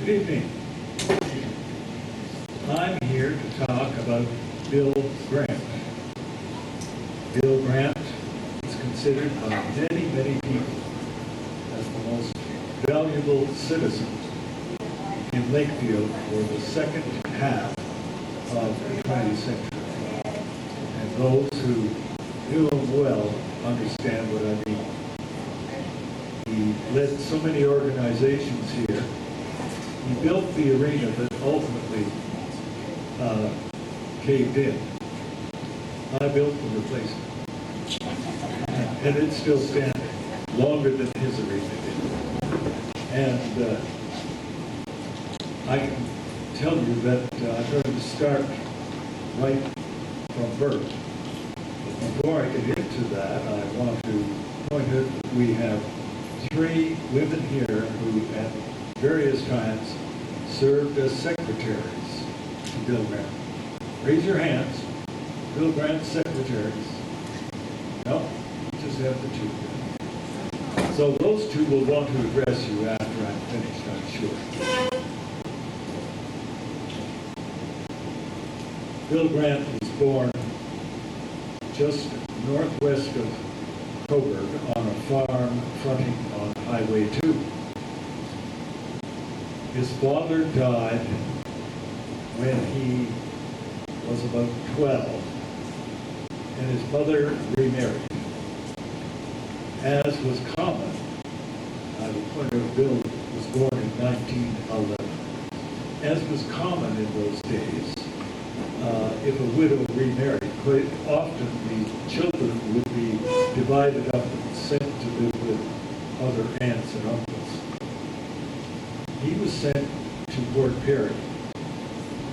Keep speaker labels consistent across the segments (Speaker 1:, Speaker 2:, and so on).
Speaker 1: Good evening. I'm here to talk about Bill Grant. Bill Grant is considered by many, many people as the most valuable citizen in Lakefield for the second half of the 20th century. And those who knew him well understand what I mean. He led so many organizations here. He built the arena that ultimately caved in. I built the replacement. And it's still standing longer than his arena did. And I can tell you that I'm going to start right from birth. But before I get into that, I want to point out that we have 3 women here who at various times served as secretaries to Bill Grant. Raise your hands. Bill Grant's secretaries. No, just have the 2. So those 2 will want to address you after I'm finished, I'm sure. Bill Grant was born just northwest of Coburg on a farm fronting on Highway 2. His father died when he was about 12, and his mother remarried. As was common, I would point out Bill was born in 1911. As was common in those days, if a widow remarried, quite often the children would be divided up and sent to live with other aunts and uncles. He was sent to Port Perry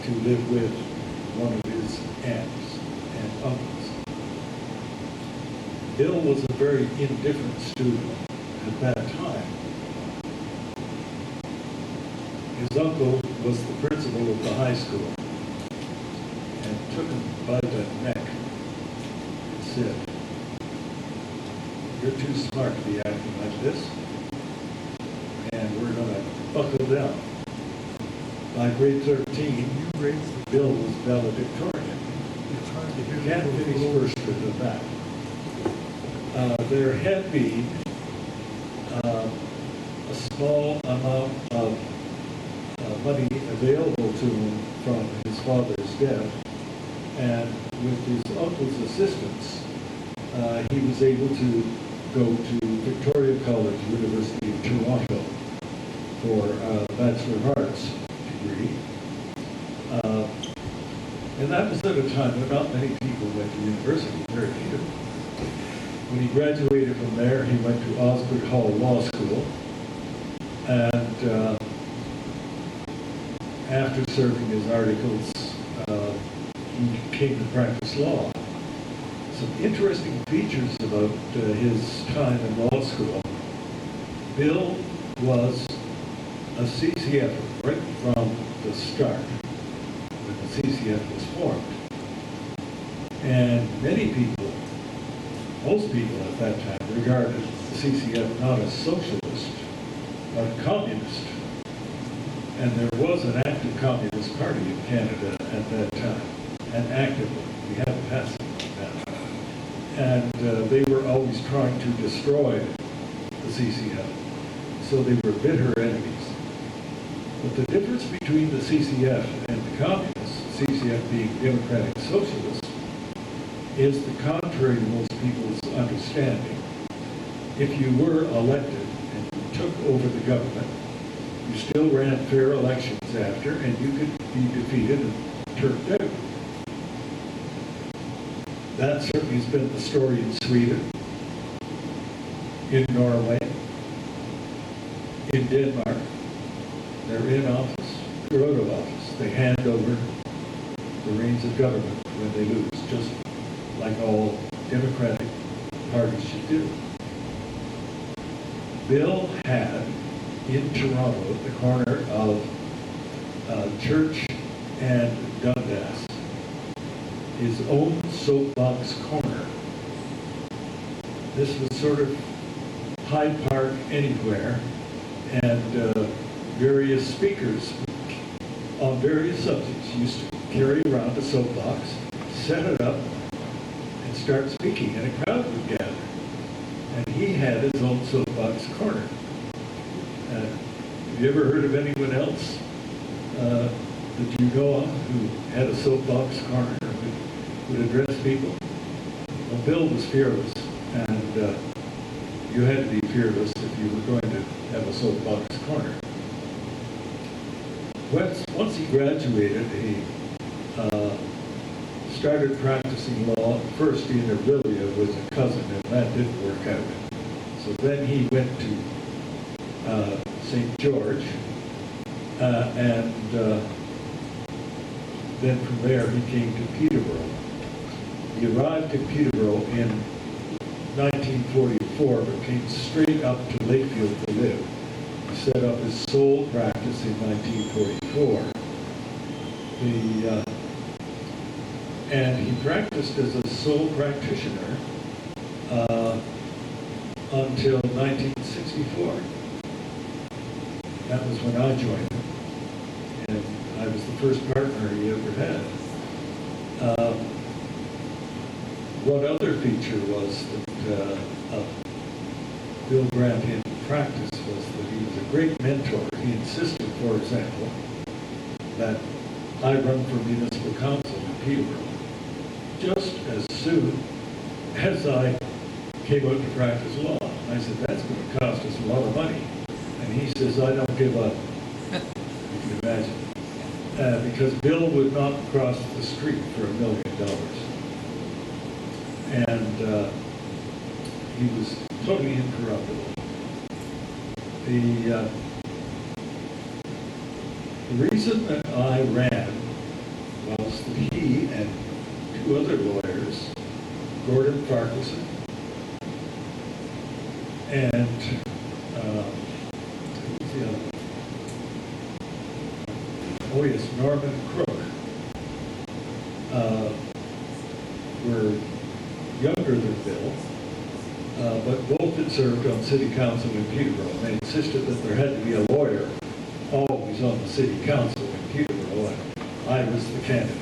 Speaker 1: to live with one of his aunts and uncles. Bill was a very indifferent student at that time. His uncle was the principal of the high school and took him by the neck and said, "You're too smart to be acting like this, and we're going to buckle down." By grade 13, Bill was valedictorian. You can't finish first with that. There had been a small amount of money available to him from his father's death, and with his uncle's assistance, he was able to go to Victoria College, University of Toronto, for a Bachelor of Arts degree. And that was at a time when not many people went to university, very few. When he graduated from there, he went to Osgoode Hall Law School, and after serving his articles, he came to practice law. Some interesting features about his time in law school. Bill was a CCF right from the start, when the CCF was formed. And many people, most people at that time, regarded the CCF not as socialist, but communist. And there was an active Communist Party in Canada at that time, and actively. We haven't passed it now. And they were always trying to destroy the CCF. So they were bitter enemies. But the difference between the CCF and the communists, CCF being democratic socialist, is the contrary to most people's understanding. If you were elected and you took over the government, you still ran fair elections after, and you could be defeated and turned out. That certainly has been the story in Sweden, in Norway, in Denmark. They're in office, they're out of office. They hand over the reins of government when they lose, just like all democratic parties should do. Bill had, in Toronto, at the corner of Church and Dundas, his own soapbox corner. This was sort of Hyde Park anywhere, and various speakers on various subjects used to carry around a soapbox, set it up, and start speaking, and a crowd would gather. And he had his own soapbox corner. Have you ever heard of anyone else that you know of who had a soapbox corner and would address people? Well, Bill was fearless, and you had to be fearless if you were going to have a soapbox corner. Once he graduated, he started practicing law first in Aurelia with a cousin, and that didn't work out. So then he went to St. George, and then from there he came to Peterborough. He arrived in Peterborough in 1944, but came straight up to Lakefield to live. He set up his sole practice in 1944. And he practiced as a sole practitioner until 1964. That was when I joined him, and I was the first partner he ever had. One other feature was that Bill Grant in practice was that he was a great mentor. He insisted, for example, that I run for municipal council in Peterborough just as soon as I came out to practice law. I said, that's going to cost us a lot of money. And he says, I don't give up. You can imagine. Because Bill would not cross the street for $1 million. And he was totally incorruptible. The reason that I ran was that he and two other lawyers, Gordon Farquharson and who's the other one? Oh yes, Norman Crook, were younger than Bill, but both had served on city council in Peterborough. And they insisted that there had to be a lawyer always on the city council in Peterborough, and I was the candidate.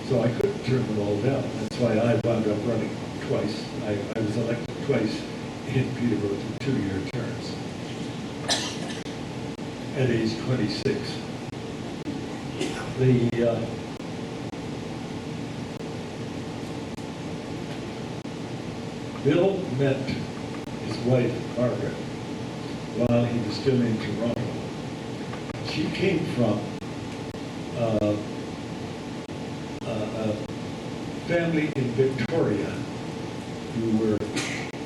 Speaker 1: So I couldn't turn them all down. That's why I wound up running twice. I was elected twice in Peterborough to 2-year terms at age 26. Bill met his wife, Margaret, while he was still in Toronto. She came from a family in Victoria who were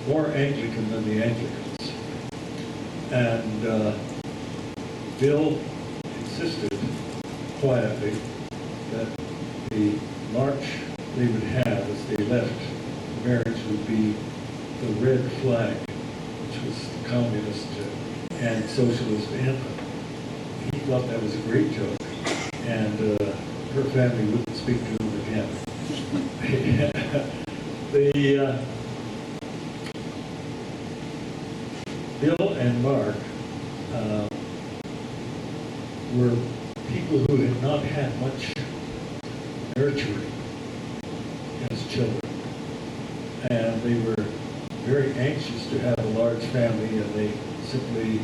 Speaker 1: more Anglican than the Anglicans. And Bill insisted quietly that the march they would have as they left marriage would be the red flag, which was the communist and socialist anthem. He thought that was a great joke, and her family wouldn't speak to him again. Bill and Mark were people who had not had much nurturing as children. And they were very anxious to have a large family, and they simply,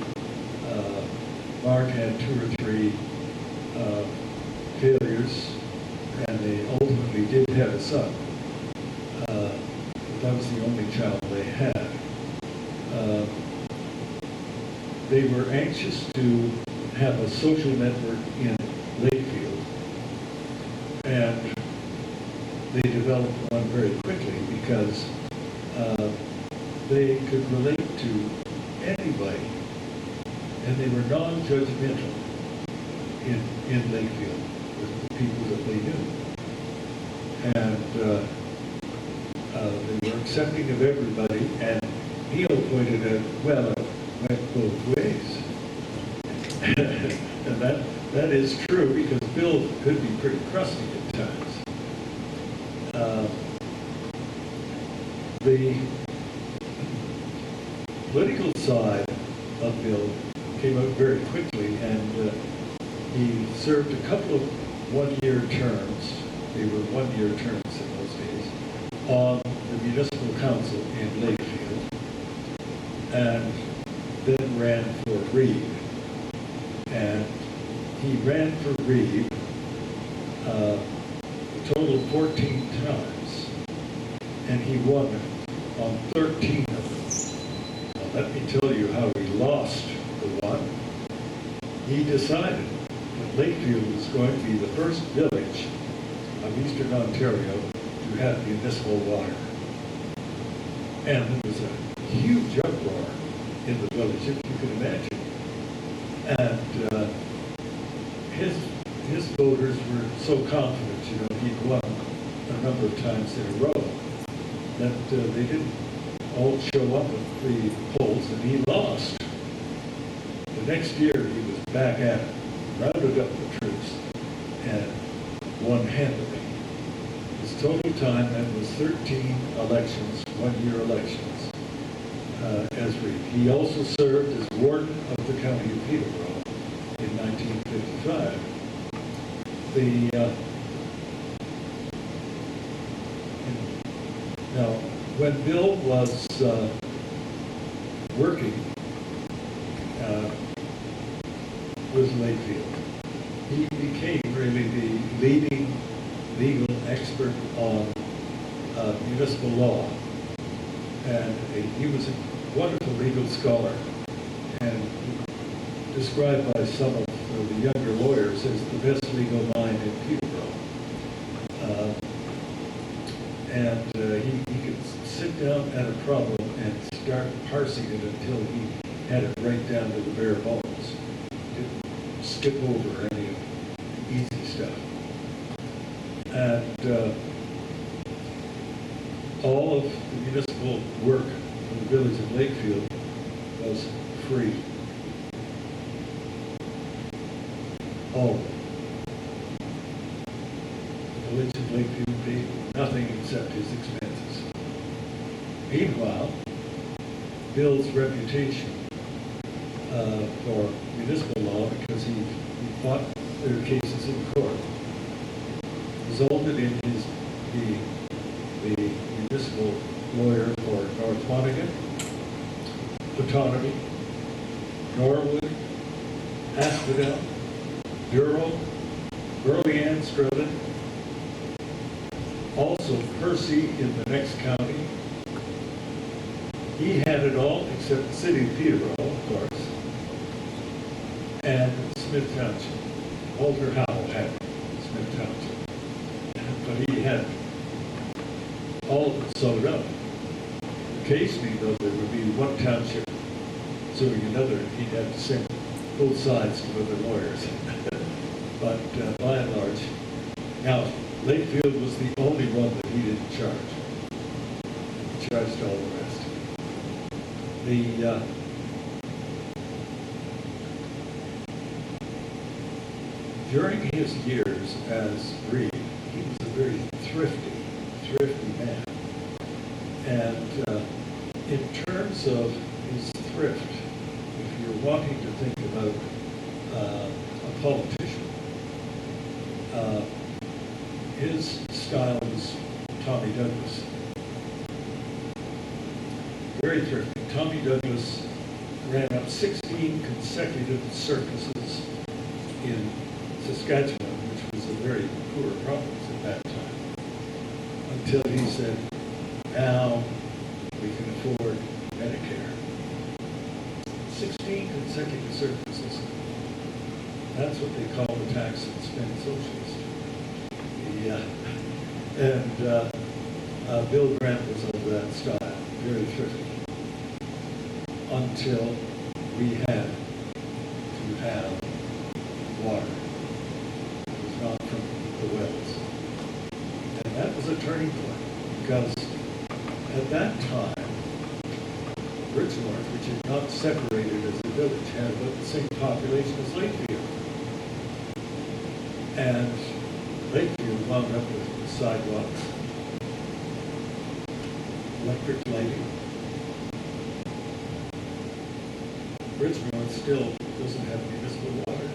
Speaker 1: Mark had 2 or 3 failures, and they ultimately did have a son. But that was the only child they had. They were anxious to have a social network in Lakefield, and they developed one very quickly because they could relate to anybody, and they were non-judgmental in Lakefield with the people that they knew. And they were accepting of everybody, and Neil pointed out, well, it went both ways. And that is true, because Bill could be pretty crusty at times. The political side of Bill came came out very quickly, and he served a couple of one-year terms. They were one-year terms in those days on the municipal council in Lakefield, and then ran for Reeve. And he ran for Reeve a total of 14 times, and he won on 13 of them. Now, let me tell you how he lost the one. He decided that Lakefield was going to be the first village of eastern Ontario to have municipal water. And there was a huge uproar in the village, if you can imagine. And his voters were so confident, you know, he'd won a number of times in a row, that they didn't all show up at the polls, and he lost. The next year, he was back at it, rounded up the troops, and won handily. His total time then was 13 elections, one-year elections, as Reeve. He also served as warden of the county of Peterborough in 1955. Now, when Bill was working with Lakefield, he became really the leading legal expert on municipal law. And he was a wonderful legal scholar, and described by some of the younger lawyers as the best legal mind in Peterborough. He could sit down at a problem and start parsing it until he had it right down to the bare bones. Didn't skip over any of the easy stuff. And all of the municipal work in the village of Lakefield was free. All of it. The village of Lakefield paid nothing except his expenses. Meanwhile, Bill's reputation for municipal law, because he fought their cases in court, resulted in his being the municipal lawyer for North Monaghan, Autonomy, Norwood, Asphodel, Bureau, Burley and Strelin, also Percy in the next county. He had it all except the city of Peterborough, of course, and Smith Township. Walter Howell had Smith Township, but he had all of it sewed up. Occasionally, though, there would be one township suing another, and he'd have to send both sides to other lawyers. But by and large, now, Lakefield was the only one that he didn't charge. He charged all the rest. During his years as Reeve, he was a very thrifty man. And in terms of his thrift, if you're wanting to think about a politician, his style was Tommy Douglas. Very thrifty. Tommy Douglas ran up 16 consecutive circuses in Saskatchewan, which was a very poor province at that time, until he said, now we can afford Medicare. 16 consecutive circuses. That's what they call the tax and spend socialist. And Bill Grant was of that style, very thrifty, until we had to have water. It was not from the wells. And that was a turning point, because at that time, Bridgenorth, which had not separated as a village, had about the same population as Lakefield. And Lakefield wound up with sidewalks, electric lighting. Bridgenorth still doesn't have municipal water.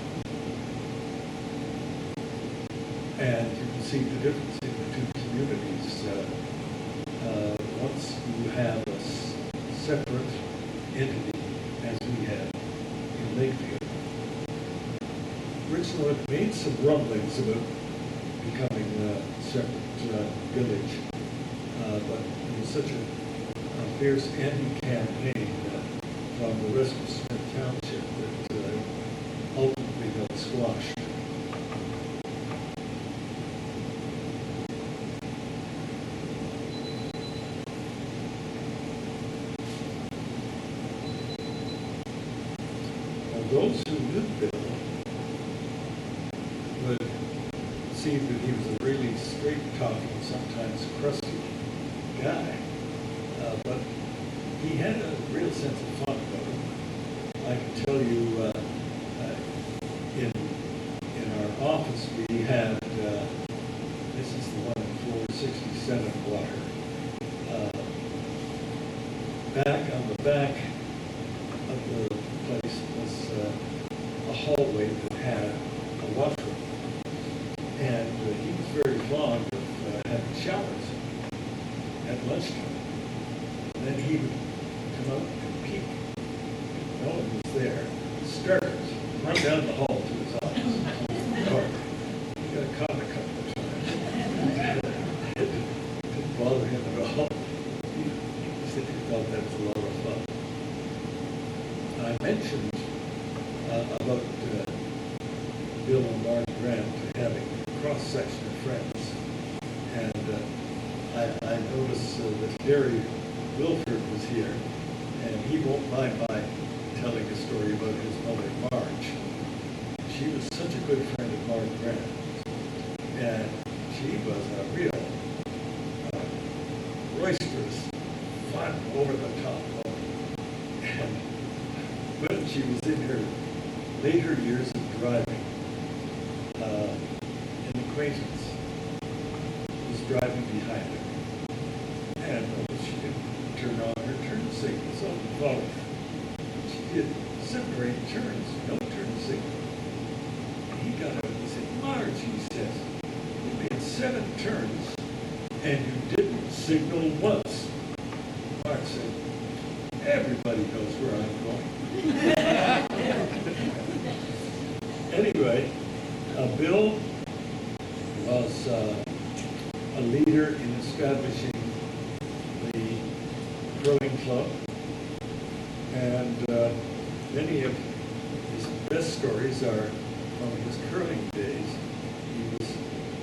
Speaker 1: And you can see the difference in the two communities. Once you have a separate entity, as we have in Lakefield, Richland made some rumblings about becoming a separate village, but there was such a fierce anti-campaign from the rest of Smith Township that ultimately got squashed. Those who knew Bill would see that he was a really straight-talking, sometimes crusty guy, but he had a real sense of fun about him. I can tell you, in our office we had, this is the one in 467 Water. Back on the back of the place was a hallway that had a washroom, and he was very fond of having showers at lunchtime. And then he would come out and peek. If no one was there, start run down the hall to his office. Or he got caught a couple of times. It didn't bother him at all. He said he thought that was a lot of fun. I mentioned about Bill and Mark Grant having a cross-section of friends, and I noticed that Gary Wilford was here, and he won't mind my telling a story about his mother, Marge. She was such a good friend of Mark Grant, and she was a real roisterous, fun, over-the-top woman. And when she was in her later years of driving, an acquaintance was driving behind her, and she didn't turn on her turn signal, so he followed her. She did 7 or 8 turns, no turn signal. He got out and said, "Marge," he says, "you made 7 turns, and you didn't signal once." Marge said, "Everybody knows where I'm going." Anyway, Bill was a leader in establishing the curling club, and many of his best stories are from his curling days. He was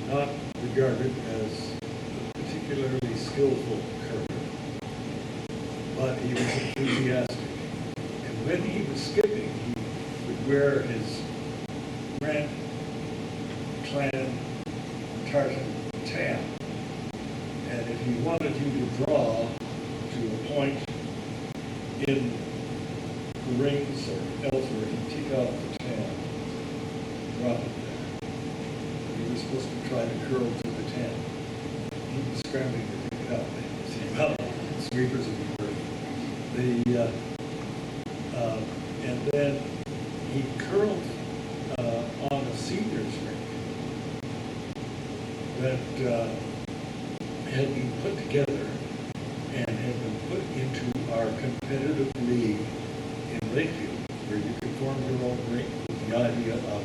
Speaker 1: not regarded as a particularly skillful curler, but he was enthusiastic. And when he was skipping, he would wear his red clan tartan tam. And if he wanted you to draw to a point in the rings or elsewhere, he'd take off the tam, drop it there. He was supposed to try to curl to the tam. He was scrambling to pick it up. See, well, sweepers would be working. And then he curled on a seniors rink that had been put together and had been put into our competitive league in Lakefield, where you could form your own rink with the idea of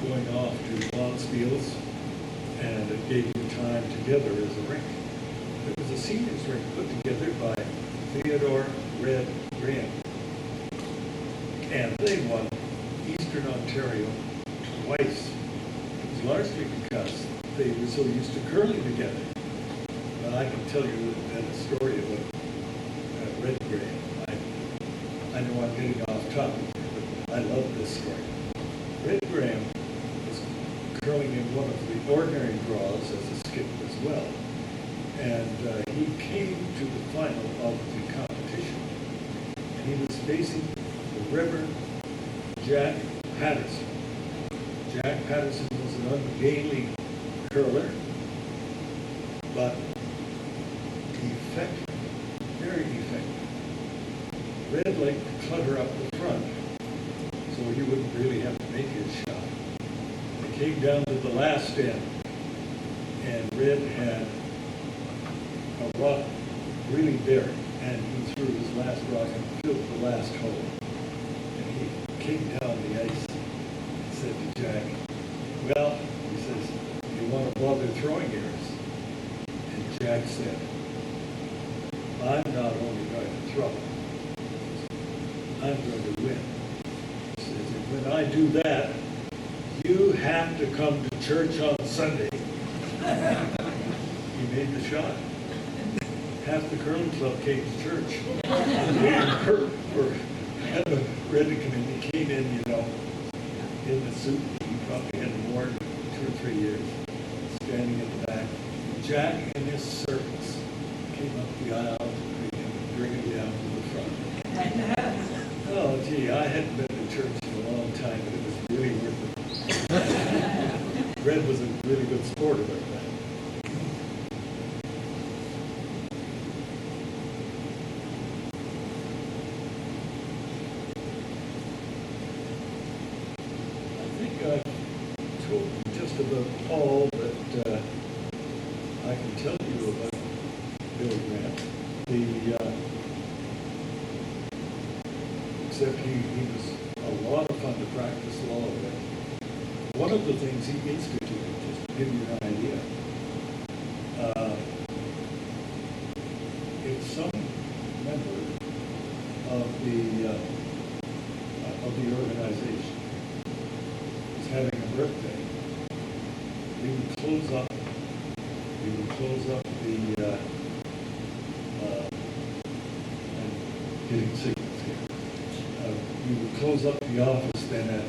Speaker 1: going off to Bonspiels, and it gave you time together as a rink. It was a seniors rink put together by Theodore Red Graham, and they won Eastern Ontario twice. It was largely because they were so used to curling together. But I can tell you that a story about Red Graham. I know I'm getting off topic here, but I love this story. Red Graham was curling in one of the ordinary draws as a skip as well, and he came to the final of the competition, and he was facing the Reverend Jack Patterson. Jack Patterson was an ungainly curler, but effective, very effective. Red liked to clutter up the front, so he would came down to the last end, and Red had a rock really buried, and he threw his last rock and filled the last hole. And he came down the ice and said to Jack, well, he says, you want to bother throwing yours? And Jack said, I'm not only going to throw, I'm going to win. He says, and when I do that, you have to come to church on Sunday. He made the shot. Half the curling club came to church. Red to come in. He came in, you know, in the suit he probably hadn't worn in 2 or 3 years, standing in the back. Jack and his servants came up the aisle to greet him and bring him down to the front. Oh, gee, I hadn't been to church in a long time, but it was really worth it. Red was a really good sport about that. I've told you just about all that I can tell you about Bill Grant. Except he was a lot of fun to practice law with. One of the things he instituted, just to give you an idea, if some member of the organization having a birthday, we would close up the I'm getting signals here. We would close up the office then at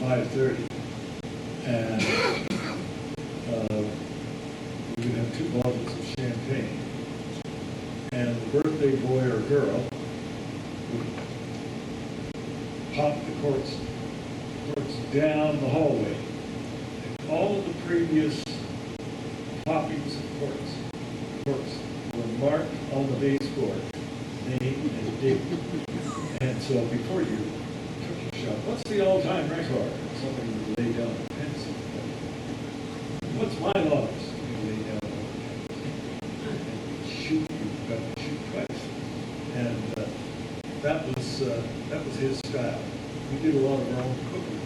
Speaker 1: 5:30, and we would have 2 bottles of champagne, and the birthday boy or girl would pop the corks down the hallway. And all of the previous copies of corks were marked on the baseboard, name and date. And so before you took your shot, what's the all-time record? Somebody would lay down a pencil. What's my longest? You lay down a pencil. And shoot, you've got to shoot twice. And that was his style. We did a lot of our own cooking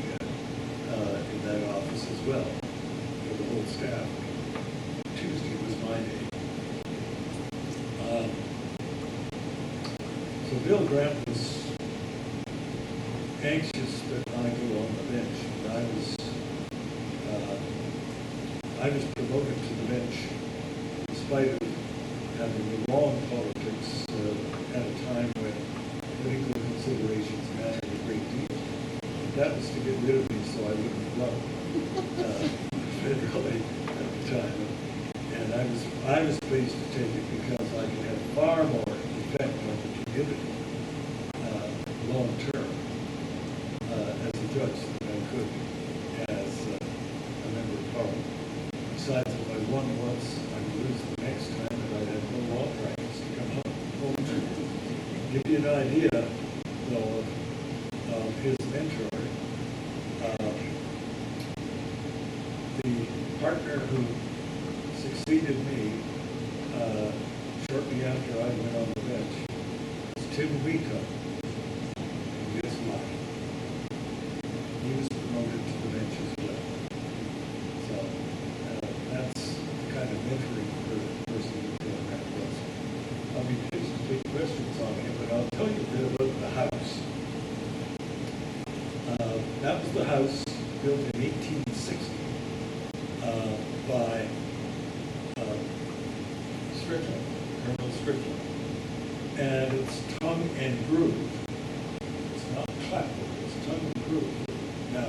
Speaker 1: in that office as well, for the whole staff. Tuesday was my day. So Bill Grant was anxious that I go on the bench. And I was promoted to the bench in spite of having the long politics at a time when political considerations mattered a great deal. That was to get rid of me so I wouldn't run federally at the time. And I was pleased to take it because I could have far more effect on the community long term as a judge than I could as a member of Parliament. Besides, if I won once, I would lose the next time, and I'd have no law practice to come home to. Give you an idea, though, of his mentor. The partner who succeeded me shortly after I went on the bench was Tim Weeko. And guess what? He was promoted to the bench as well. So that's the kind of mentoring person that Bill Grant was. I'll be pleased to take questions on him, but I'll tell you a bit about the house. That was the house built in 1860 by Strickland, Colonel Strickland. And it's tongue and groove. It's not clapboard, it's tongue and groove. Now,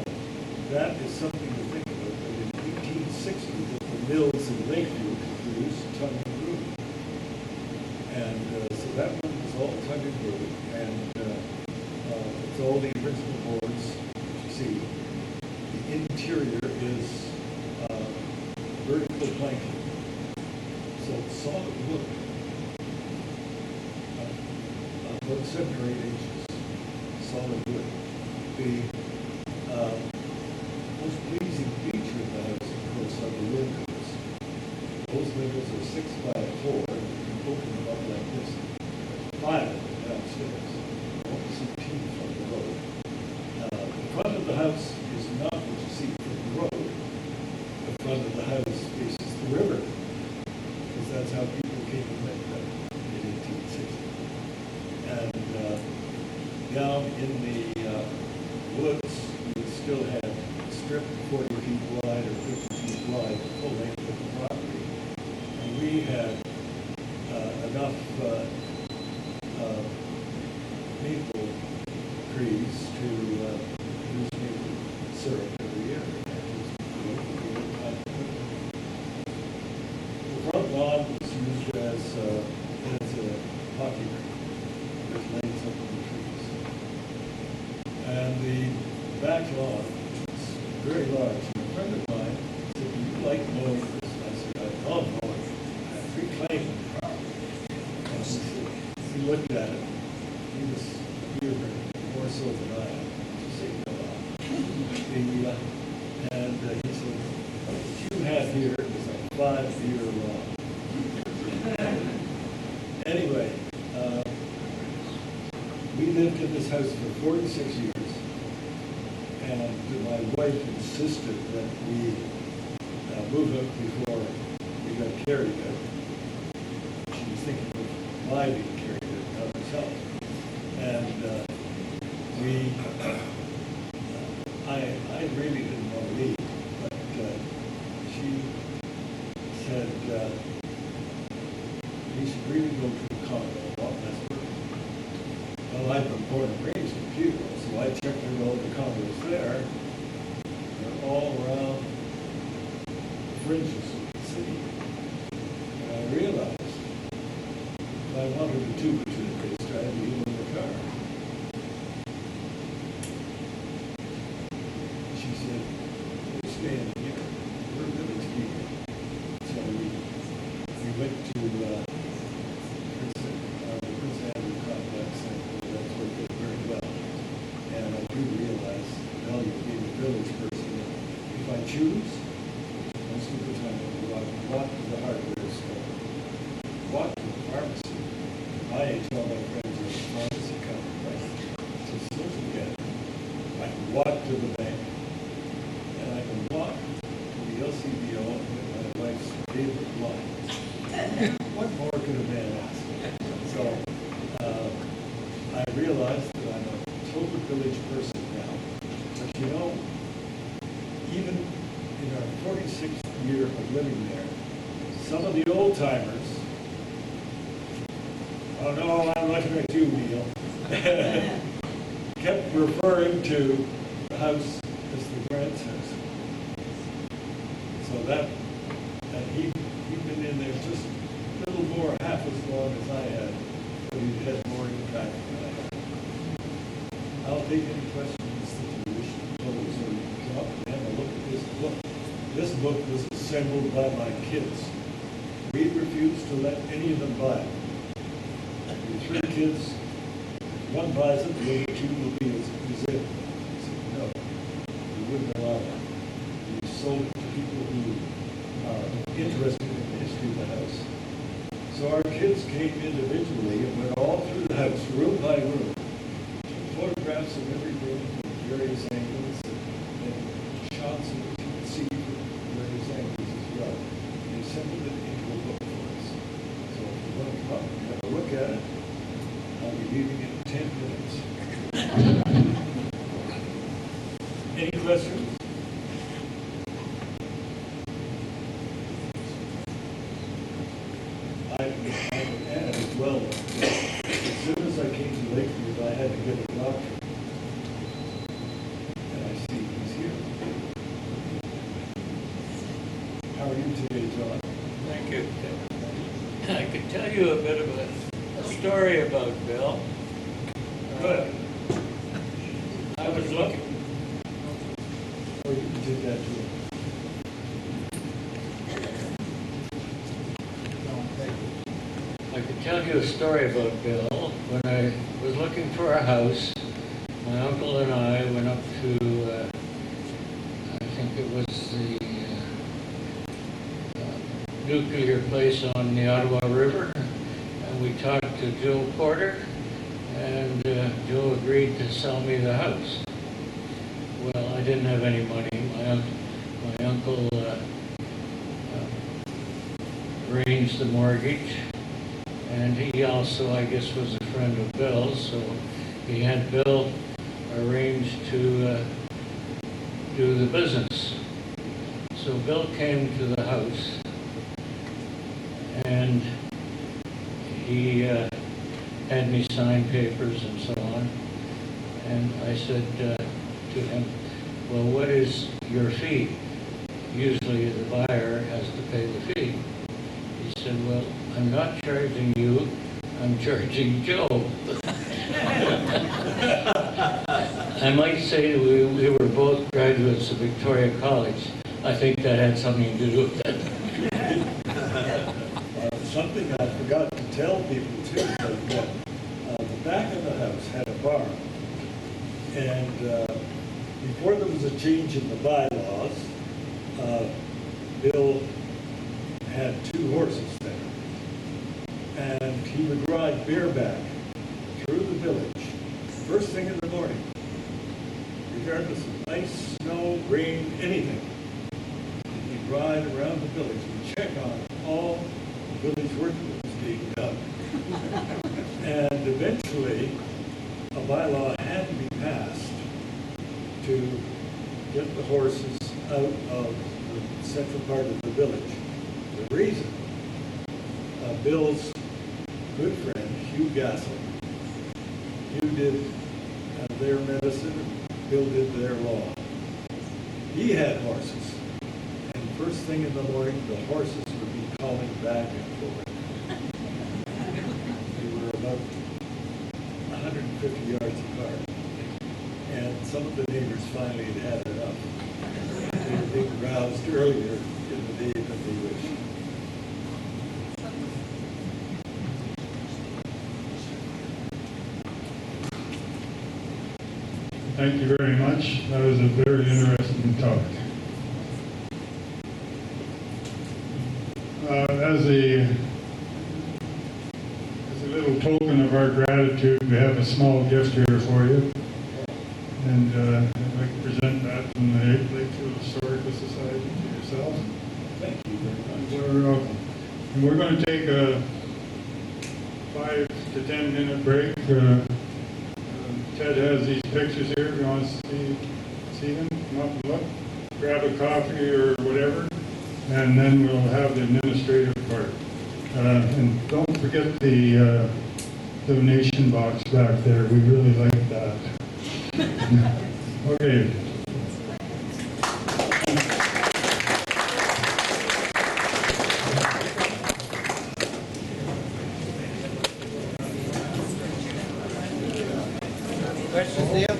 Speaker 1: that is something to think about, that in 1860 that the mills in Lakefield could produce tongue and groove. And so that one was all tongue and groove. And it's all the original boards. You see, the interior is vertical planking. So solid wood, about 7 or 8 inches, solid wood. The most pleasing feature 6 by 4, and you can open them up like this. 5 of them downstairs. Only see teeth from the road. The front of the house is not what you see from the road. The front of the house faces the river, because that's how people came to make that in 1860. And down in the woods, you still had a strip 40 feet wide or 50 feet wide, full length of the property. And we had enough maple trees to use maple syrup every year. The front lawn was used as a hockey rink with lanes up in the trees. And the back lawn is very large. And a friend of mine said, "Do you like mowing this?" And I said, "I love mowing. I reclaim the property." And he looked at it. He was more so than I am, to say no. And he said, "What you have here is a 5-year lawn." Anyway, we lived in this house for 46 years, and my wife insisted that we move out before we got carried out. She was thinking of my being carried out, not herself. And I really didn't want to leave, but she said we should really go to the condo in Lakefield. Well, I've been born and raised in Cuba, so I checked out all the condos there. They're all around the fringes of the city. And I realized if I wanted a tube of toothpaste, I had to leave in the car. She said, "We're staying here. We're village people." So we went to the Prince Andrew complex, and that's worked out very well. And I do realize the value of being a village person. If I choose, most of the time I walk to the hardware store, walk to the pharmacy. At my age, all my friends are at the pharmacy counter, right? So still together. I can walk to the bank, and I can walk to the LCBO and get my wife's favorite wine. What more could a man ask? So I realized that I'm a total village person now. But you know, even in our 46th year of living there, some of the old timers, "Oh no, I'm looking at you, Neil," kept referring to the house as the Grant's house. So and he'd been in there just a little more, half as long as I had, but he had more impact than I had. I'll take any questions that you wish to pose, or you can come up and have a look at this book. This book was assembled by my kids. We refused to let any of them buy it. The 3 kids, one buys it, the other 2 will be as museum. I said, no, we wouldn't allow that. We sold it to people who are interested in the history of the house. So our kids came individually and went all through the house, room by room, took photographs of every room from various angles, and shots of what you could see from various angles as well. They assembled it into a book for us. So if you want to come up and have a look at it, I'll be leaving in 10 minutes. Any questions? I would add as well, as soon as I came to Lakefield, I had to get a doctor. And I see he's here. How are you today, John?
Speaker 2: Thank you. I could tell you a bit of a story about Bill.
Speaker 1: Good.
Speaker 2: I was looking.
Speaker 1: Or you can do that too.
Speaker 2: I could tell you a story about Bill. When I was looking for a house, my uncle and I went up to, I think it was the nuclear place on the Ottawa River, and we talked to Joe Porter, and Joe agreed to sell me the house. Well, I didn't have any money. My uncle arranged the mortgage, and he also, I guess, was a friend of Bill's, so he had Bill arranged to do the business. So Bill came to the house, and he had me sign papers and so on. And I said to him, well, what is your fee? Usually the buyer has to pay the fee. He said, well, I'm not charging you, I'm charging Joe. I might say we were both graduates of Victoria College. I think that had something to do with it.
Speaker 1: Something I forgot to tell people too, that the back of the house had a barn. And before there was a change in the bylaws, Bill had 2 horses there. And he would ride bareback through the village, first thing in the morning, regardless of ice, snow, rain, anything. He'd ride around the village and check on all the village work that was being done. And eventually, a bylaw had to be passed to get the horses out of the central part of the village. The reason, Bill's good friend, Hugh Gassel, Hugh did their medicine, Bill did their law. He had horses, and first thing in the morning, the horses would be calling back and forth. They were about 150 yards apart, and some of the neighbors finally had enough. They were being roused earlier in the day than they wished.
Speaker 3: Thank you very much. That was a very interesting talk. As a little token of our gratitude, we have a small gift here for you. And I'd like to present that from the Lakefield Historical Society to yourself.
Speaker 1: Thank you very much.
Speaker 3: You're welcome. And we're going to take a 5 to 10 minute break. Ted has these pictures here. If you want to see them, come up and look. Grab a coffee or whatever, and then we'll have the administrative part. And don't forget the donation box back there. We really like that. Okay.
Speaker 4: Questions, Neil?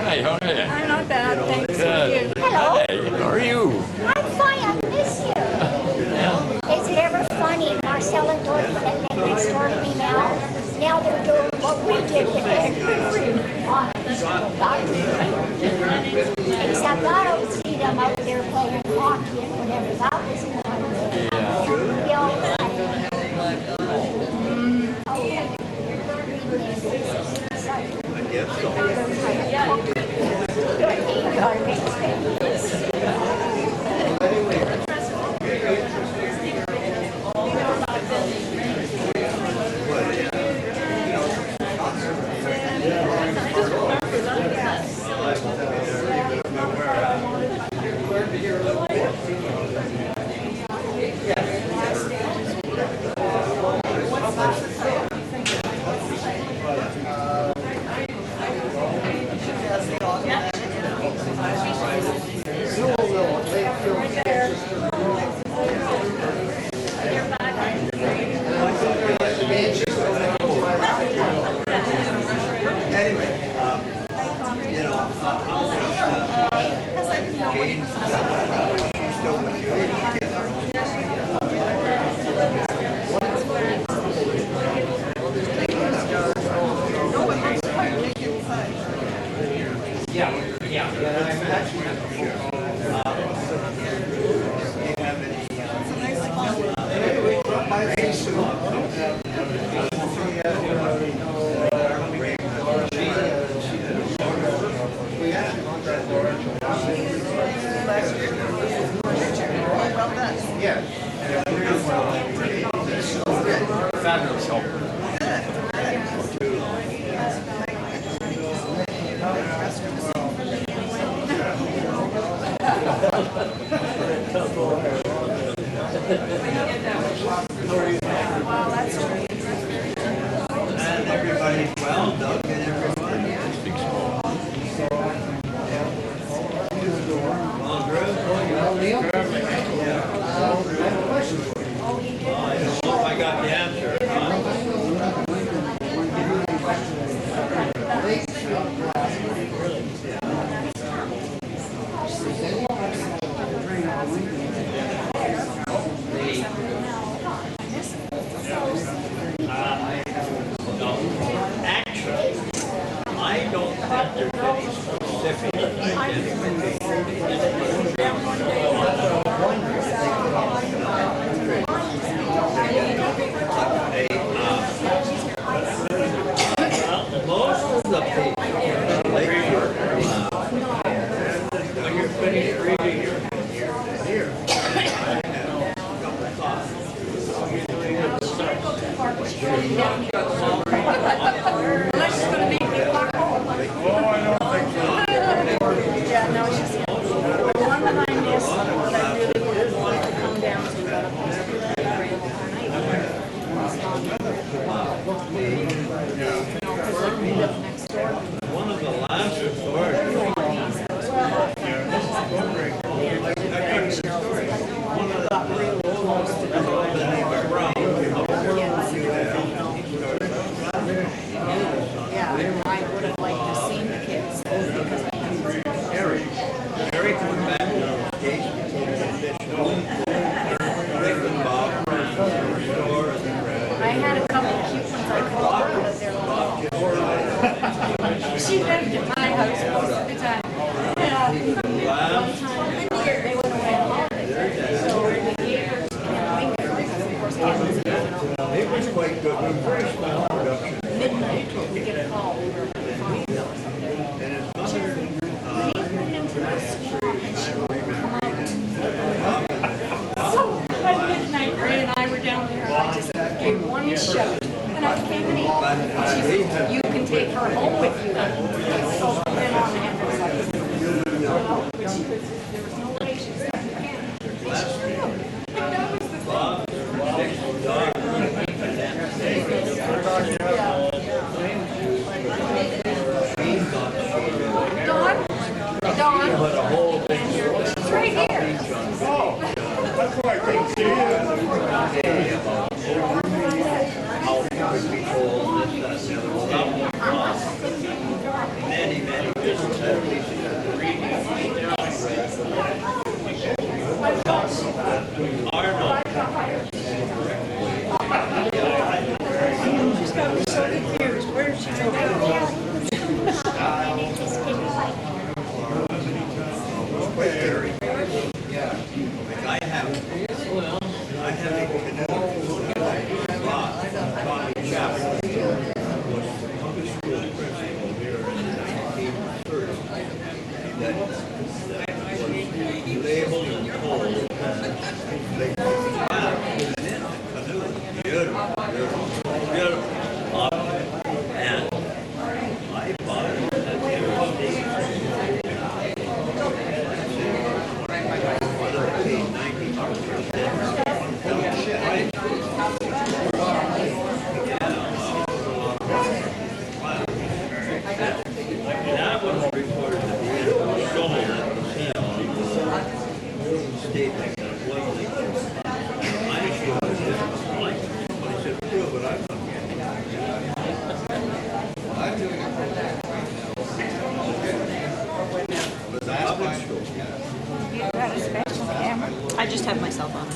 Speaker 5: Hi, how are you?
Speaker 6: I'm not bad, thanks.
Speaker 5: Good.
Speaker 6: Hello.
Speaker 5: Hey, how are you?
Speaker 6: I'm fine, I miss you. Is it ever funny, Marcel and Dorothy that live next door to me now they're doing what we did with it. Except I don't see them out there playing hockey and whatever, that was fun.
Speaker 5: Yeah. Fabulous help.
Speaker 4: And everybody's well, Doug and everyone. Well, Drew? I don't know if I got the answer. Actually, I don't think there's any specific most of the people in Lakefield, when you're finished reading here, I have a couple of thoughts.
Speaker 7: Yeah, no, it's just, the one that I missed, that I really would want to come down to, but I'm supposed to be next door.
Speaker 4: One of the last stories. One of the close to the neighbor Brown.
Speaker 7: Yeah, I would have liked to see the kids, because I have
Speaker 4: Eric went back to the station, Rick and Bob, store,
Speaker 7: I had a couple of cute ones I called her, but they're all. She lived at my house most of the time. One time, they went away on holiday, so the neighbors came because of course kids is going on.
Speaker 4: it was quite good, it was very small production.
Speaker 7: Midnight, we get a call, we were at the farm or something.
Speaker 4: And his mother,
Speaker 7: We went into the swamp and she would come out. So by midnight, Ray and I were down there and I just gave one shot. And I came in and she said, you can take her home with you. So then on the end, I was like, but she was, there was no way she said, you can't. And that was the thing.
Speaker 4: Bob, six dogs.
Speaker 7: Dawn,
Speaker 4: But a whole big
Speaker 7: she's right here.
Speaker 3: That's why I couldn't see it.
Speaker 4: day about how would be told this, that, and the other stuff. Many, many business at reading. Arnold.
Speaker 7: She's got me so confused. Where is she going?
Speaker 4: Quite scary. have a canoe. Bobby Chapman was the public school principal here in 1930. That was labeled and told Lakefield. Beautiful, beautiful, beautiful. And I bought it. That was reported to be stolen at the statement that it wasn't legal. I showed it like, I said, prove it, I'm not getting it. Was that public school?
Speaker 7: You got a special camera? I just have my cell phone.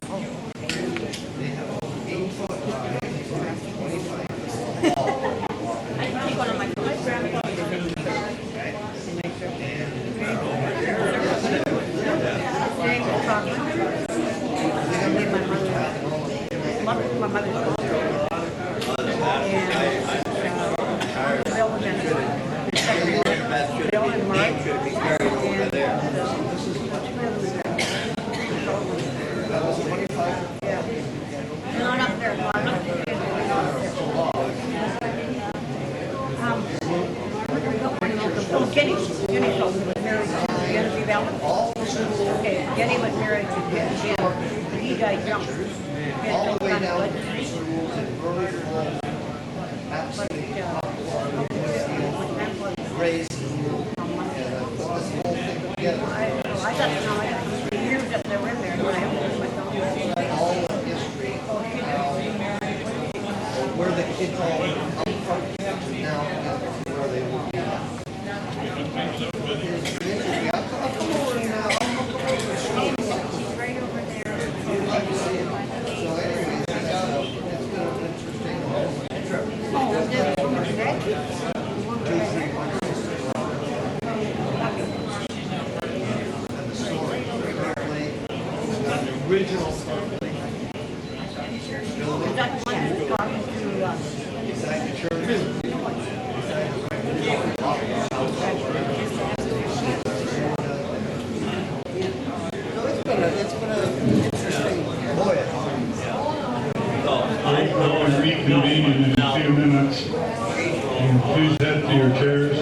Speaker 7: I can take one of my my mother's Bill and Mark. Not up there. Kenny was married to Genevieve Allen. Okay, Kenny was married to Jim. He died young.
Speaker 8: All the way down to the rules in early fall. Absolutely. Raised and put this whole thing together.
Speaker 7: I got the years that they were in there. And I almost went down there.
Speaker 8: All the history, where the kids all went up from now to where they will be now. I'll come over now. I'll come over.
Speaker 7: Right over there.
Speaker 8: So anyways, it's been an interesting trip.
Speaker 7: Oh, there's so much red.
Speaker 8: 2-3 months. And the story, apparently, the original story.
Speaker 7: That one is talking to
Speaker 8: Inside the church. It's been an interesting voyage.
Speaker 3: We'll reconvene in a few minutes. And please head to your chairs.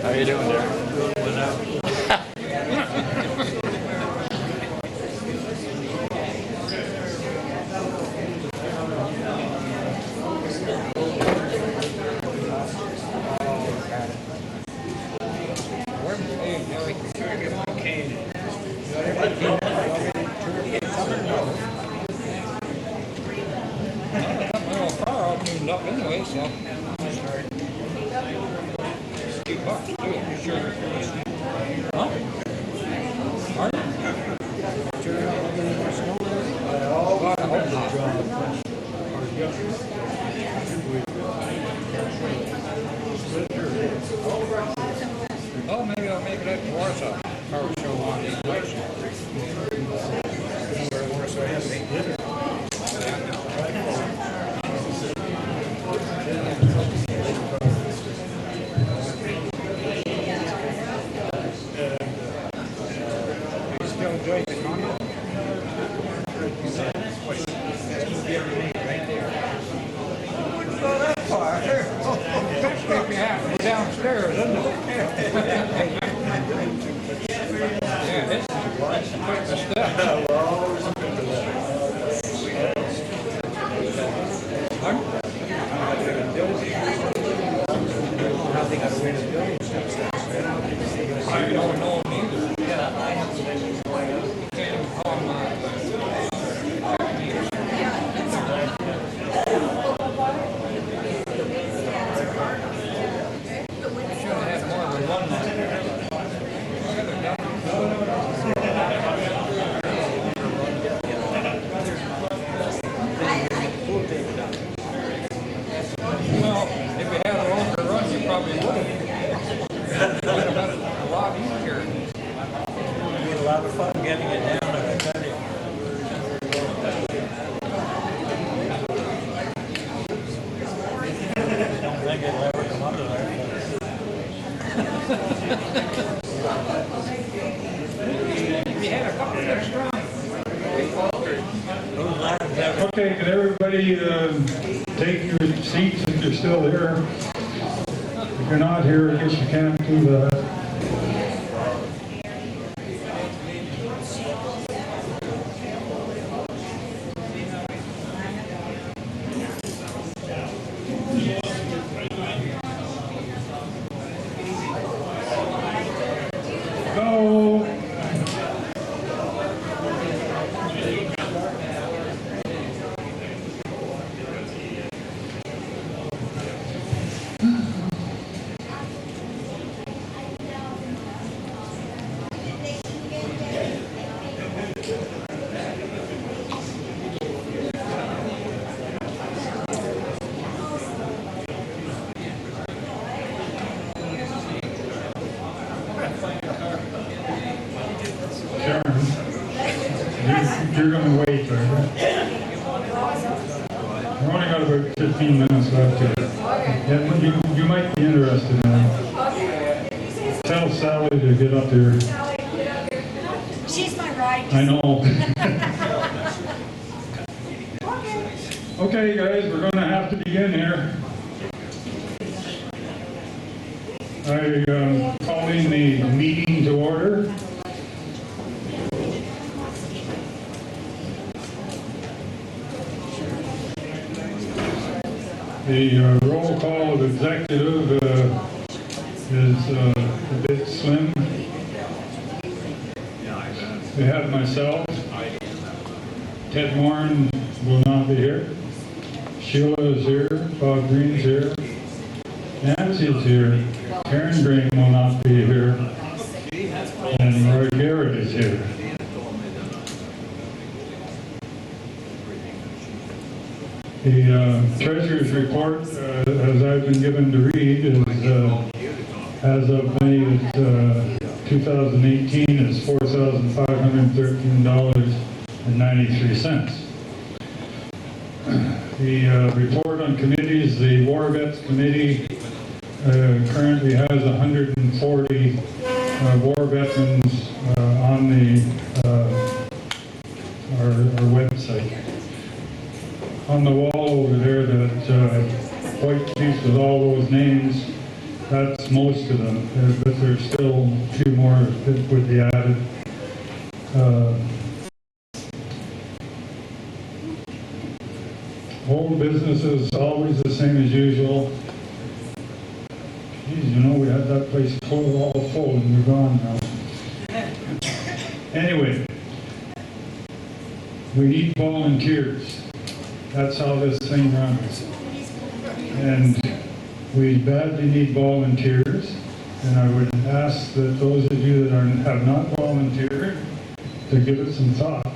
Speaker 5: How you doing there?
Speaker 9: Up anyway, so $2 too, sure. Huh? Pardon? God, I hope not. Oh, maybe I'll make it up to Warsaw. Car show on the place. Where Warsaw is. Right there. Wouldn't go that far. Yeah, we're downstairs, isn't it? Yeah, it's quite the step. I don't know them either. Can't even call them should have had more than one Well, if you had a longer run, you probably would have. Would have been a lot easier.
Speaker 2: It'd be a lot of fun getting it down, I can tell you. Don't think it'll ever come under there.
Speaker 9: If you had a couple of strong.
Speaker 2: Those lads have
Speaker 3: Okay, can everybody take your seats if you're still here? If you're not here, I guess you can't do that. Go! Sharon, you're going to wait, right? We've only got about 15 minutes left here. Yeah, you might be interested in it. Tell Sally to get up here.
Speaker 7: She's my ride.
Speaker 3: I know. Okay, guys, we're going to have to begin here. I calling the meeting to order. The roll call of executive is a bit slim. We have myself. Ted Warren will not be here. Sheila is here. Bob Green's here. Nancy is here. Karen Green will not be here. And Roy Garrett is here. The treasurer's report, as I've been given to read, is as of May 2018 is $4,513.93. The report on committees, the War Vets Committee currently has 140 war veterans on our website. On the wall over there, that white piece with all those names, that's most of them, but there's still a few more that would be added. Old business is always the same as usual. Geez, you know, we had that place all full and we're gone now. Anyway, we need volunteers. That's how this thing runs. And we badly need volunteers. And I would ask that those of you that have not volunteered to give it some thought.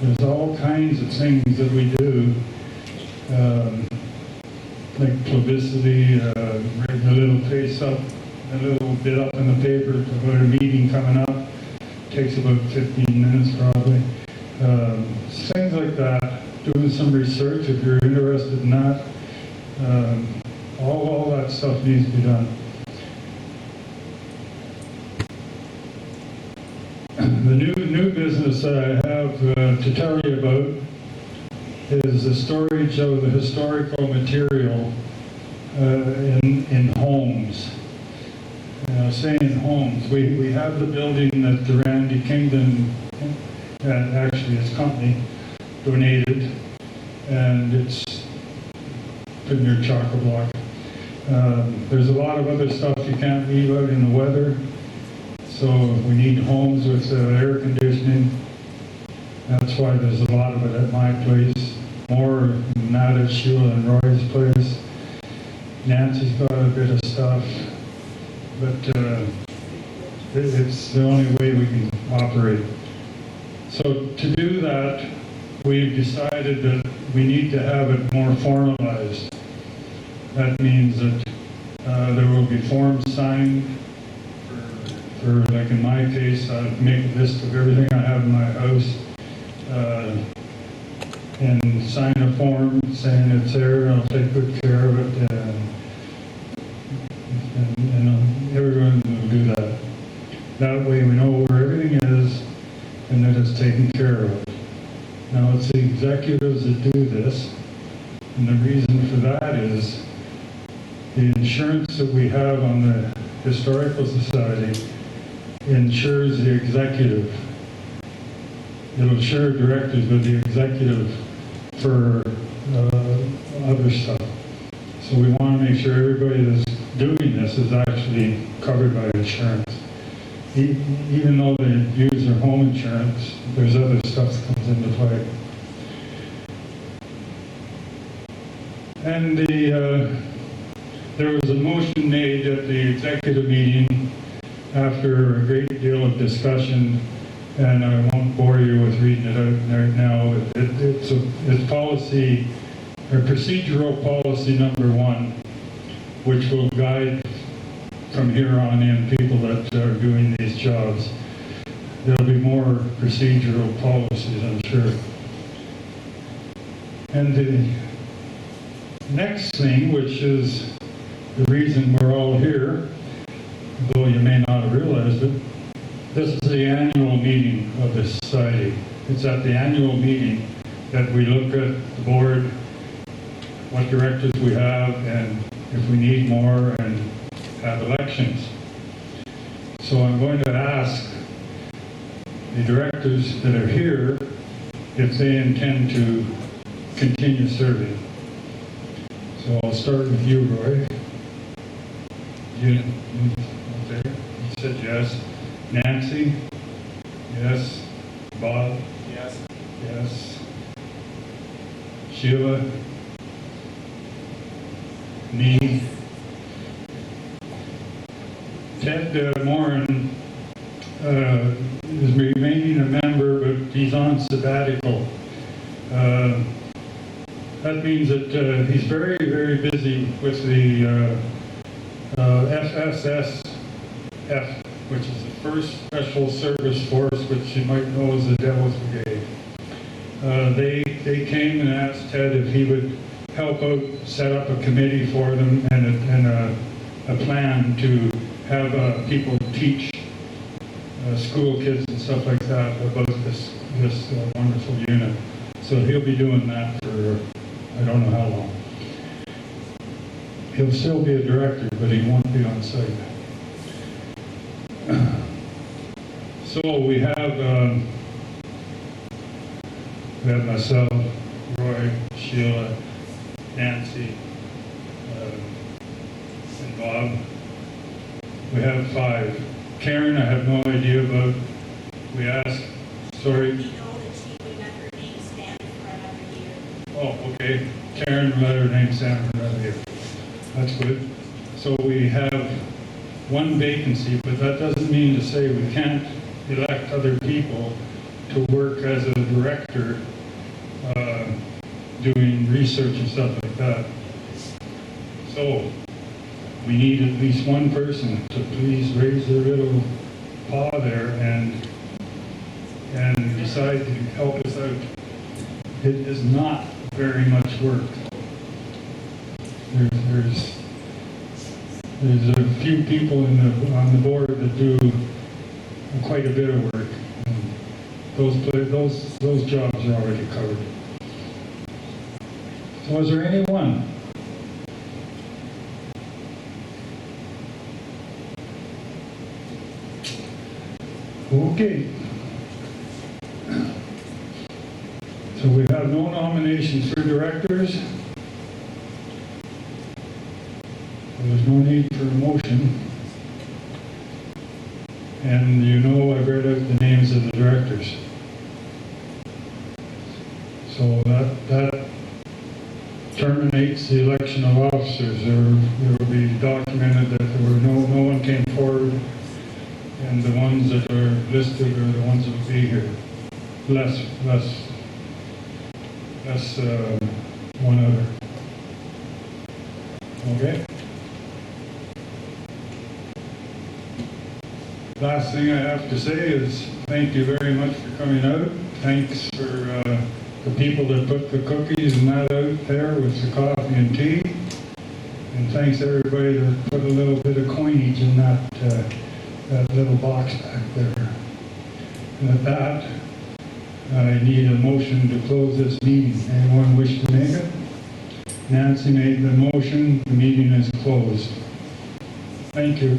Speaker 3: There's all kinds of things that we do, like publicity, writing a little face up, a little bit up in the paper about a meeting coming up. Takes about 15 minutes probably. Things like that. Doing some research if you're interested in that. All that stuff needs to be done. The new business I have to tell you about is the storage of the historical material in homes. homes. Saying homes, we have the building that the Randy Kingdon, actually his company, donated, and it's been near chock-a-block. There's a lot of other stuff you can't leave out in the weather, so we need homes with air conditioning. That's why there's a lot of it at my place, more than that at Sheila and Roy's place. Nancy's got a bit of stuff, but it's the only way we can operate. So to do that, we've decided that we need to have it more formalized. That means that there will be forms signed for, like in my case, I'll make a list of everything I have in my house and sign a form saying it's there and I'll take good care of it, and everyone will do that. That way we know where everything is and that it's taken care of. Now it's the executives that do this, and the reason for that is the insurance that we have on the Historical Society insures the executive. It'll insure directors, but the executive for other stuff. So we want to make sure everybody that's doing this is actually covered by insurance. Even though they use their home insurance, there's other stuff that comes into play. And there was a motion made at the executive meeting after a great deal of discussion, and I won't bore you with reading it out right now. It's policy, or procedural policy number 1, which will guide from here on in people that are doing these jobs. There'll be more procedural policies, I'm sure. And the next thing, which is the reason we're all here, though you may not have realized it, this is the annual meeting of the society. It's at the annual meeting that we look at the board, what directors we have, and if we need more, and have elections. So I'm going to ask the directors that are here if they intend to continue serving. So I'll start with you, Roy. You said yes. Nancy? Yes. Bob?
Speaker 9: Yes.
Speaker 3: Yes. Sheila? Me? Ted Moran is remaining a member, but he's on sabbatical. That means that he's very, very busy with the FSSF, which is the First Special Service Force, which you might know as the Devil's Brigade. They came and asked Ted if he would help out set up a committee for them and a plan to have people teach school kids and stuff like that about this wonderful unit. So he'll be doing that for I don't know how long. He'll still be a director, but he won't be on site. So we have myself, Roy, Sheila, Nancy, and Bob. We have 5. Karen, I have no idea about. We asked, sorry. Oh, okay. Karen let her name stand for another year. That's good. So we have 1 vacancy, but that doesn't mean to say we can't elect other people to work as a director, doing research and stuff like that. So we need at least 1 person to please raise their little paw there and decide to help us out. It is not very much work. There's a few people on the board that do quite a bit of work. And those jobs are already covered. So is there anyone? Okay. So we have no nominations for directors. There's no need for a motion. And you know I've read out the names of the directors. So that terminates the election of officers. There will be documented that there were no one came forward, and the ones that are listed are the ones that will be here. Less one other. Okay? Last thing I have to say is thank you very much for coming out. Thanks for the people that put the cookies and that out there with the coffee and tea. And thanks everybody that put a little bit of coinage in that little box back there. And at that, I need a motion to close this meeting. Anyone wish to make it? Nancy made the motion. The meeting is closed. Thank you.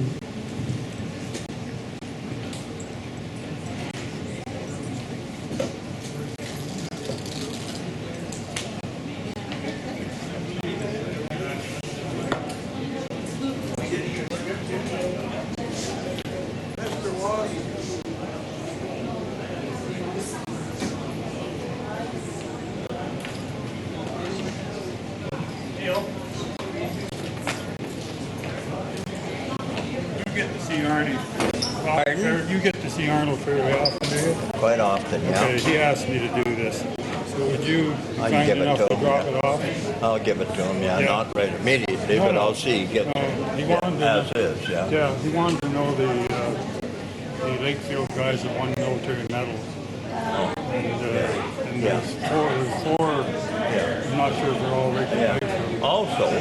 Speaker 3: You get to see Arnold fairly often, do you?
Speaker 4: Quite often, yeah.
Speaker 3: Okay, he asked me to do this. So would you be
Speaker 4: I can
Speaker 3: kind
Speaker 4: give it
Speaker 3: enough
Speaker 4: to
Speaker 3: to
Speaker 4: him,
Speaker 3: drop
Speaker 4: yeah.
Speaker 3: it off?
Speaker 4: I'll give it to him, yeah,
Speaker 3: Yeah.
Speaker 4: not right immediately,
Speaker 3: No,
Speaker 4: but
Speaker 3: no.
Speaker 4: I'll see, get
Speaker 3: He wanted to,
Speaker 4: as is, yeah.
Speaker 3: yeah, he wanted to know the Lakefield guys that won military medals. And
Speaker 4: Yeah.
Speaker 3: there's four, I'm not sure if they're all
Speaker 4: Yeah.
Speaker 3: Lakefield.
Speaker 4: Also,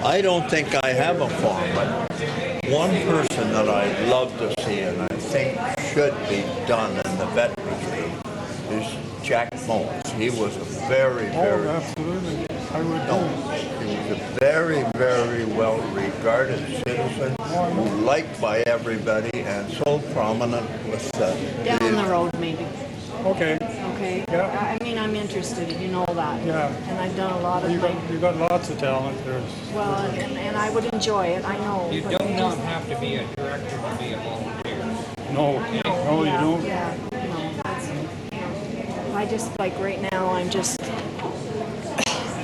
Speaker 4: I don't think I have a form, but one person that I'd love to see and I think should be done in the veterans group is Jack Moles. He was a very,
Speaker 3: Oh, absolutely. I would
Speaker 4: no,
Speaker 3: do.
Speaker 4: he was a very, very well regarded citizen, liked by everybody and so prominent with
Speaker 7: Down the road, maybe.
Speaker 3: Okay.
Speaker 7: Okay.
Speaker 3: Yeah.
Speaker 7: I mean, I'm interested, you know that.
Speaker 3: Yeah.
Speaker 7: And I've done a lot of
Speaker 3: You
Speaker 7: things.
Speaker 3: got lots of talent. There's
Speaker 7: Well, and I would enjoy it, I know.
Speaker 9: You
Speaker 7: but
Speaker 9: do
Speaker 7: I
Speaker 9: not
Speaker 7: just-
Speaker 9: have to be a director to be a volunteer.
Speaker 3: no, you
Speaker 7: yeah,
Speaker 3: don't.
Speaker 7: Yeah, I just, like, right now, I'm just,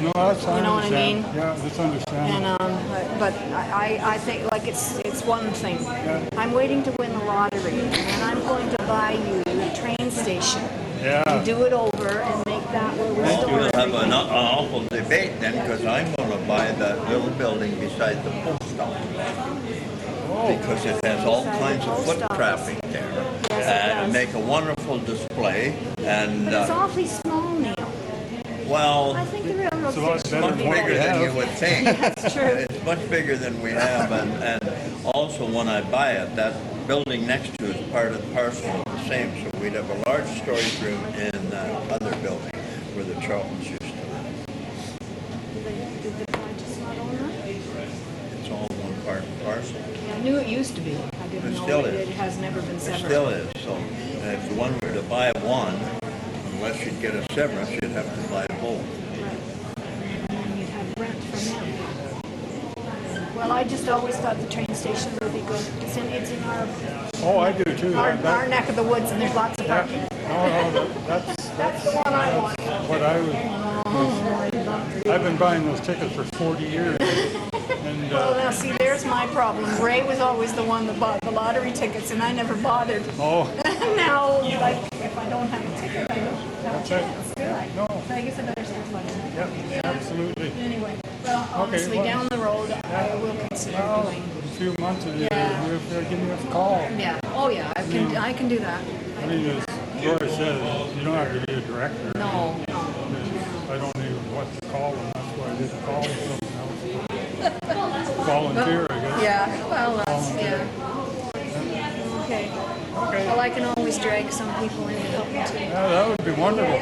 Speaker 3: No, that's
Speaker 7: You know what I mean?
Speaker 3: Yeah, that's understandable.
Speaker 7: and, but I think, like, it's one thing. I'm waiting to win the lottery, and then I'm going to buy you a train station.
Speaker 3: Yeah.
Speaker 7: And do it over and make that where we
Speaker 4: And
Speaker 7: store
Speaker 4: you'll have
Speaker 7: everything.
Speaker 4: an awful debate then, because I'm going to buy that little building beside the post office. Because it has all
Speaker 7: Beside the
Speaker 4: kinds of
Speaker 7: post
Speaker 4: foot
Speaker 7: office.
Speaker 4: traffic there.
Speaker 7: Yes, it
Speaker 4: And
Speaker 7: does.
Speaker 4: make a wonderful display. And,
Speaker 7: But it's awfully small, Neil.
Speaker 4: well,
Speaker 7: I think the railroad
Speaker 3: It's a lot
Speaker 7: station
Speaker 3: better
Speaker 7: would be
Speaker 3: than what
Speaker 4: bigger
Speaker 3: we
Speaker 7: better.
Speaker 4: than you
Speaker 3: have.
Speaker 4: would think.
Speaker 7: That's true.
Speaker 4: It's much bigger than we have. And also when I buy it, that building next to it is part of the parcel of the same. So we'd have a large storage room in that other building where the Charltons used to live.
Speaker 7: Did the Conscious not own that?
Speaker 4: It's all one part and parcel.
Speaker 7: Yeah, I knew it used to be. I didn't
Speaker 4: It
Speaker 7: know
Speaker 4: still
Speaker 7: it,
Speaker 4: is.
Speaker 7: it has never been
Speaker 4: It
Speaker 7: severed.
Speaker 4: still is. So if one were to buy one, unless you'd get a severance, you'd have to buy both.
Speaker 7: And you'd have rent from them. Well, I just always thought the train station would be good. It's in
Speaker 3: Oh, I do too.
Speaker 7: our neck of the woods, and there's lots of parking.
Speaker 3: No,
Speaker 7: That's the one I want.
Speaker 3: what I would. I've been buying those tickets for 40 years. And
Speaker 7: Well, now see, there's my problem. Ray was always the one that bought the lottery tickets, and I never bothered.
Speaker 3: oh,
Speaker 7: Now, like, if I don't have a ticket, I don't have a
Speaker 3: That's it.
Speaker 7: chance, do I?
Speaker 3: No.
Speaker 7: But I guess I better start funding.
Speaker 3: yeah, absolutely.
Speaker 7: Anyway, well, honestly,
Speaker 3: well-
Speaker 7: down the road, I will consider
Speaker 3: Well,
Speaker 7: doing.
Speaker 3: a few months of
Speaker 7: Yeah.
Speaker 3: you're giving us a call.
Speaker 7: Yeah. Oh, yeah. I can do that.
Speaker 3: I mean, as Roy says, you don't have to be a director.
Speaker 7: No.
Speaker 3: I don't even know what to call them. That's why I didn't call them something else. Volunteer, I guess.
Speaker 7: Yeah. Well, that's yeah. Okay.
Speaker 3: Okay.
Speaker 7: Well, I can always drag some people in to help me too.
Speaker 3: Yeah, that would be wonderful.